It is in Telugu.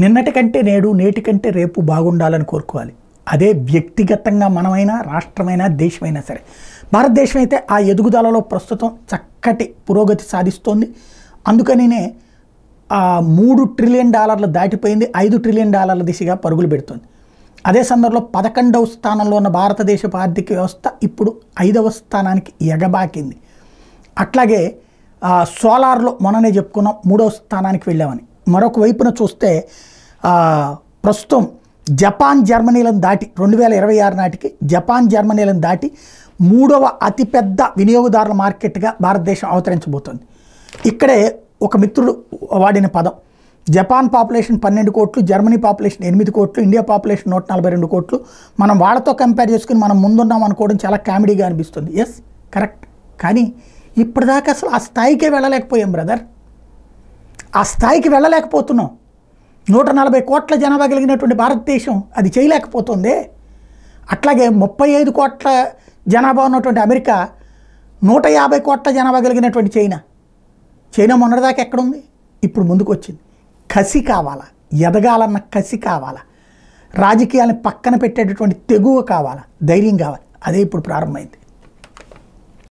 నిన్నటి కంటే నేడు, నేటి కంటే రేపు బాగుండాలని కోరుకోవాలి. అదే వ్యక్తిగతంగా మనమైనా, రాష్ట్రమైనా, దేశమైనా సరే. భారతదేశం అయితే ఆ ఎదుగుదలలో ప్రస్తుతం చక్కటి పురోగతి సాధిస్తోంది. అందుకనినే $3 ట్రిలియన్ దాటిపోయింది, $5 ట్రిలియన్ దిశగా పరుగులు పెడుతుంది. అదే సందర్భంలో 11వ స్థానంలో ఉన్న భారతదేశపు ఆర్థిక వ్యవస్థ ఇప్పుడు 5వ స్థానానికి ఎగబాకింది. అట్లాగే సోలార్లో మొన్ననే చెప్పుకున్నాం 3వ స్థానానికి వెళ్ళామని. మరొక వైపున చూస్తే ప్రస్తుతం జపాన్ జర్మనీలను దాటి 2026 నాటికి జపాన్ జర్మనీలను దాటి 3వ అతిపెద్ద వినియోగదారుల మార్కెట్గా భారతదేశం అవతరించబోతోంది. ఇక్కడే ఒక మిత్రుడు వాడిన పదం, జపాన్ పాపులేషన్ 12 కోట్లు, జర్మనీ పాపులేషన్ 8 కోట్లు, ఇండియా పాపులేషన్ 142 కోట్లు. మనం వాళ్ళతో కంపేర్ చేసుకుని మనం ముందున్నాం అనుకోవడం చాలా కామెడీగా అనిపిస్తుంది. Yes, correct. కానీ ఇప్పటిదాకా అసలు ఆ స్థాయికే వెళ్ళలేకపోయాం బ్రదర్. ఆ స్థాయికి వెళ్ళలేకపోతున్నాం. 140 కోట్ల జనాభా కలిగినటువంటి భారతదేశం అది చేయలేకపోతుంది. అట్లాగే 35 కోట్ల జనాభా ఉన్నటువంటి అమెరికా, 150 కోట్ల జనాభా కలిగినటువంటి చైనా మొన్నటిదాకా ఎక్కడుంది, ఇప్పుడు ముందుకు వచ్చింది. కసి కావాలా, ఎదగాలన్న కసి కావాలా, రాజకీయాలను పక్కన పెట్టేటటువంటి తెగువ కావాలా, ధైర్యం కావాలి. అదే ఇప్పుడు ప్రారంభమైంది.